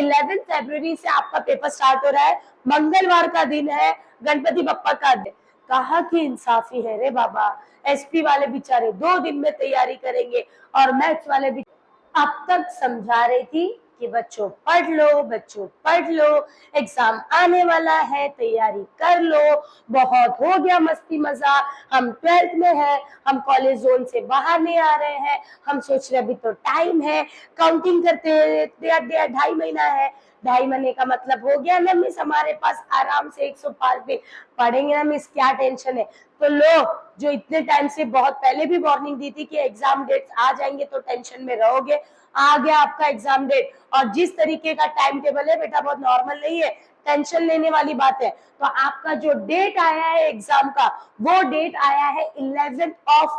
11 फरवरी से आपका paper start हो रहा है, मंगलवार का दिन है, गणपति बप्पा का दिन। कहा कि इंसाफी है रे बाबा। एसपी वाले बेचारे 2 दिन में तैयारी करेंगे और मैथ्स वाले भी अब तक समझा रही थी कि बच्चों पढ़ लो, बच्चों पढ़ लो, एग्जाम आने वाला है, तैयारी कर लो, बहुत हो गया मस्ती मजा, हम 12th में हैं, हम कॉलेज जोन से बाहर नहीं आ रहे हैं, हम सोच रहे अभी तो टाइम है, काउंटिंग करते हैं, 2.5 महीना है, 2.5 महीने का मतलब हो गया ना मिस, हमारे पास आराम से 105 दिन पढ़ेंगे ना मिस, क्या टेंशन है। तो लो, जो इतने टाइम से बहुत पहले भी वार्निंग दी थी कि एग्जाम डेट्स आ जाएंगे तो टेंशन में रहोगे, आ गया आपका एग्जाम डेट। और जिस तरीके का टाइम टेबल है बेटा बहुत नॉर्मल नहीं है, टेंशन लेने वाली बात है। तो आपका जो डेट आया है एग्जाम का, वो डेट आया है 11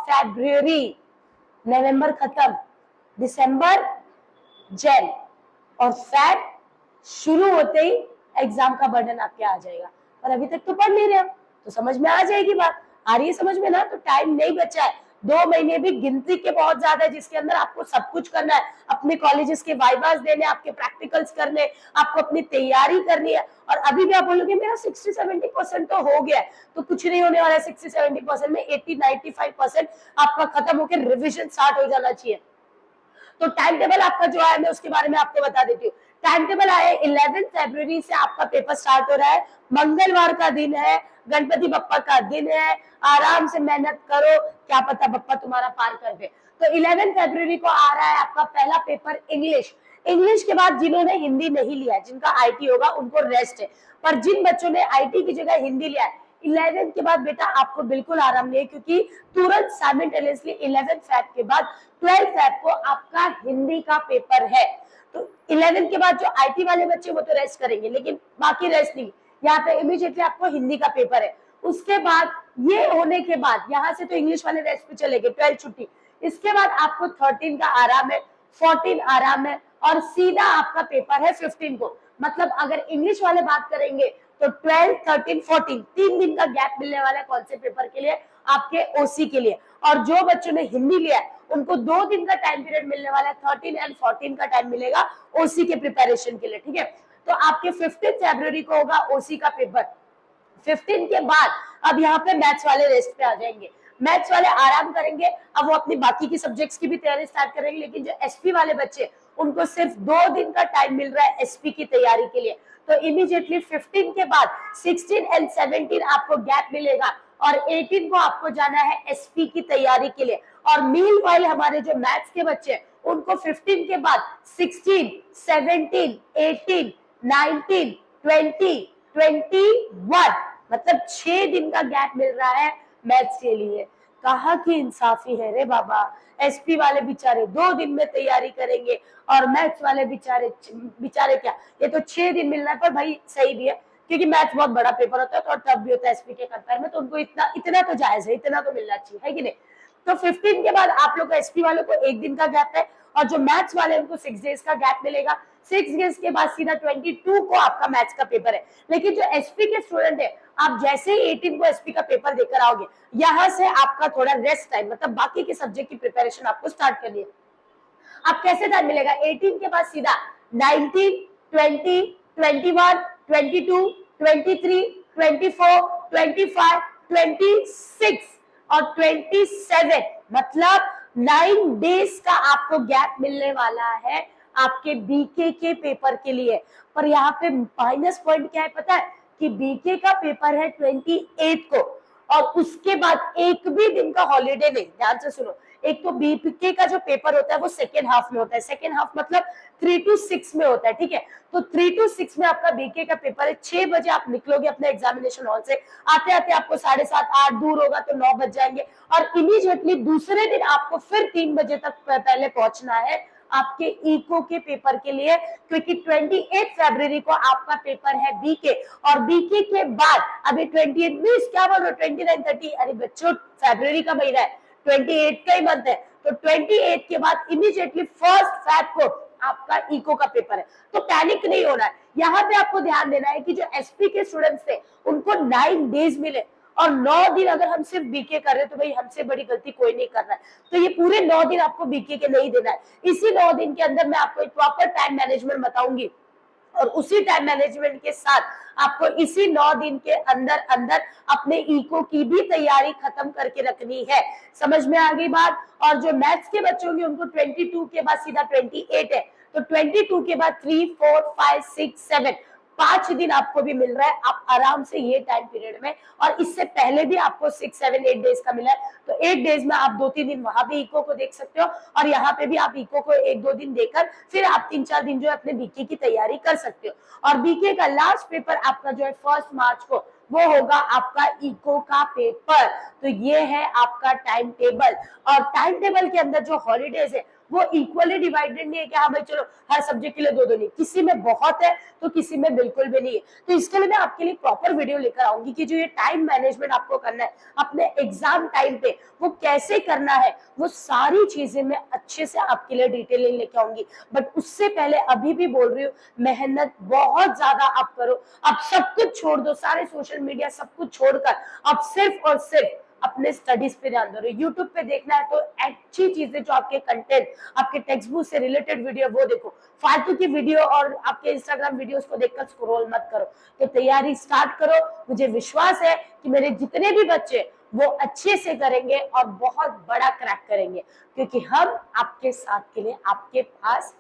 फरवरी। नवंबर खत्म, दिसंबर, जैन और फेब शुरू होते ही एग्जाम का बर्डन आपके आ जाएगा। पर अभी तक तो पढ़ नहीं रहे हो, तो समझ में आ जाएगी बात। आ रही है समझ में ना? तो टाइम नहीं बचा है, 2 महीने भी गिनती के बहुत ज्यादा है, जिसके अंदर आपको सब कुछ करना है, अपने कॉलेजेस के वाइवास देने, आपके प्रैक्टिकल्स करने, आपको अपनी तैयारी करनी है। और अभी भी आप बोलोगे मेरा 60-70% तो हो गया है, तो कुछ नहीं होने वाला है। 60-70% में 80-95% आपका खत्म होकर रिविजन स्टार्ट हो जाना चाहिए। तो टाइम टेबल आपका जो है मैं उसके बारे में आपको बता देती हूँ। टाइम टेबल आया 11 फरवरी से आपका पेपर स्टार्ट हो रहा है, मंगलवार का दिन है, गणपति बप्पा का दिन है, आराम से मेहनत करो, क्या पता बप्पा तुम्हारा पार कर दे। तो 11 फरवरी को आ रहा है आपका पहला पेपर इंग्लिश। इंग्लिश के बाद जिन्होंने हिंदी नहीं लिया है, जिनका आईटी होगा उनको रेस्ट है, पर जिन बच्चों ने आईटी की जगह हिंदी लिया है, 11 के बाद बेटा आपको बिल्कुल आराम नहीं है, क्योंकि तुरंत साइमल्टेनियसली 11 फैब के बाद 12 फैब को आपका हिंदी का पेपर है। तो 11 के बाद जो आईटी वाले बच्चे वो तो रेस्ट करेंगे, लेकिन बाकी रेस्ट नहीं, यहाँ पे इमीडिएटली आपको हिंदी का पेपर है। उसके बाद ये होने के बाद यहाँ से तो इंग्लिश वाले रेस्ट पे चले गए, 12 छुट्टी। इसके बाद आपको 13 का आराम है, 14 आराम है, और सीधा आपका पेपर है 15 को। मतलब अगर इंग्लिश वाले बात करेंगे तो 12, 13, 14 3 दिन का गैप मिलने वाला है। कौन से पेपर के लिए? आपके ओसी के लिए। और जो बच्चों ने हिंदी लिया है उनको 2 दिन का टाइम पीरियड मिलने वाला है, 13 एंड 14 का टाइम मिलेगा ओसी के प्रिपरेशन के लिए, ठीक है। तो आपके 15 फरवरी को होगा ओसी का पेपर। 15 के बाद अब यहाँ पे मैथ्स वाले रेस्ट पे आ जाएंगे, मैथ्स वाले आराम करेंगे, अब वो अपनी बाकी की सब्जेक्ट्स की भी तैयारी स्टार्ट करेंगे। लेकिन जो एसपी वाले बच्चे, उनको सिर्फ 2 दिन का टाइम मिल रहा है एसपी की तैयारी के लिए। तो इमीडिएटली 15 के बाद 16 एंड 17 आपको गैप मिलेगा, और 18 को आपको जाना है एसपी की तैयारी के लिए। और मील वाइल हमारे जो मैथ्स के बच्चे उनको 15 के बाद 16, 17, 18, 19, 20, 21 मतलब 6 दिन का गैप मिल रहा है मैथ्स के लिए। कहा कि इंसाफी है रे बाबा। एसपी वाले बेचारे 2 दिन में तैयारी करेंगे, और मैथ्स वाले बेचारे बेचारे क्या, ये तो 6 दिन मिल रहा है। पर भाई सही भी है, क्योंकि मैथ्स बहुत बड़ा पेपर होता है, तो टफ भी होता है एसपी के कंपेयर में, तो उनको इतना तो जायज है, इतना तो मिलना चाहिए, है कि नहीं। तो 15 के बाद आप लोग का एसपी वालों को 1 दिन का गैप है, और जो मैथ्स वाले उनको 6 डेज का गैप मिलेगा। 6 डेज के बाद सीधा 22 को आपका मैथ्स का पेपर है। लेकिन जो एसपी के स्टूडेंट है, आप जैसे ही 18 को एसपी का पेपर देकर आओगे, यहाँ से आपका थोड़ा रेस्ट टाइम, मतलब बाकी के सब्जेक्ट की प्रिपरेशन आपको स्टार्ट करनी है। अब कैसे टाइम मिलेगा? 18 के बाद सीधा 19, 20, 21, 22, 23, 24, 25, 26 और 27, मतलब 9 डेज का आपको गैप मिलने वाला है आपके बीके के पेपर के लिए। पर यहाँ पे माइनस पॉइंट क्या है पता है? कि बीके का पेपर है 28 को, और उसके बाद एक भी दिन का हॉलीडे नहीं। ध्यान से सुनो, एक तो बीपीके का जो पेपर होता है वो सेकेंड हाफ में होता है, सेकेंड हाफ मतलब 3 to 6 में होता है, ठीक है। तो 3 to 6 में आपका बीके का पेपर है। 6 बजे आप निकलोगे अपने एग्जामिनेशन हॉल से, आते आते आपको 7:30 8 दूर होगा तो 9 बज जाएंगे, और इमीडिएटली दूसरे दिन आपको फिर 3 बजे तक पहले पहुंचना है आपके इको के पेपर के लिए, क्योंकि 28 फरवरी को आपका पेपर है बीके। और बीके के बाद अभी 28 में क्या बोल रहे हो, 29, 30, अरे बच्चों फरवरी का महीना है, 28 का ही मंथ है। तो 28 के बाद इमीडिएटली 1 फैब को आपका इको का पेपर है। तो पैनिक नहीं होना है। यहाँ पे आपको ध्यान देना है कि जो एसपी के स्टूडेंट्स थे उनको 9 डेज मिले, और 9 दिन अगर हम सिर्फ बीके कर रहे हैं तो भाई हमसे बड़ी गलती कोई नहीं कर रहा है। तो ये पूरे 9 दिन आपको बीके के नहीं देना है। इसी 9 दिन के अंदर मैं आपको एक प्रॉपर टाइम मैनेजमेंट बताऊंगी और उसी टाइम मैनेजमेंट के साथ आपको इसी 9 दिन के अंदर अंदर अपने इको की भी तैयारी खत्म करके रखनी है। समझ में आ गई बात। और जो मैथ्स के बच्चे होंगे उनको 22 के बाद सीधा 28 है, तो 22 के बाद 3, 4, 5, 6, 7 5 दिन आपको भी मिल रहा है। आप आराम से ये टाइम पीरियड में, और इससे पहले भी आपको 6, 7, 8 डेज का मिला है, तो 8 डेज में आप 2-3 दिन वहां भी इको को देख सकते हो और यहाँ पे भी आप इको को 1-2 दिन देकर फिर आप 3-4 दिन जो है अपने बीके की तैयारी कर सकते हो। और बीके का लास्ट पेपर आपका जो है 1 मार्च को वो होगा आपका इको का पेपर। तो ये है आपका टाइम टेबल। और टाइम टेबल के अंदर जो हॉलीडेज है वो इक्वली डिवाइडेड नहीं है कि हाँ भाई चलो हर सब्जेक्ट के लिए 2-2 नहीं, किसी में बहुत है तो किसी में बिल्कुल भी नहीं है। तो इसके लिए मैं आपके लिए प्रॉपर वीडियो लेकर आऊंगी कि जो ये टाइम मैनेजमेंट आपको करना है अपने एग्जाम टाइम पे वो कैसे करना है, वो सारी चीजें मैं अच्छे से आपके लिए डिटेलिंग लेके आऊंगी। बट उससे पहले अभी भी बोल रही हूँ, मेहनत बहुत ज्यादा आप करो। आप सब कुछ छोड़ दो, सारे सोशल मीडिया सब कुछ छोड़कर आप सिर्फ और सिर्फ अपने स्टडीज पे ध्यान दो। यूट्यूब पे देखना है तो अच्छी चीजें जो आपके कंटेंट, आपके टेक्स्ट बुक से रिलेटेड वीडियो वो देखो। फालतू की वीडियो और आपके इंस्टाग्राम वीडियोस को देखकर स्क्रॉल मत करो। तो तैयारी स्टार्ट करो। मुझे विश्वास है कि मेरे जितने भी बच्चे वो अच्छे से करेंगे और बहुत बड़ा क्रैक करेंगे, क्योंकि हम आपके साथ के लिए आपके पास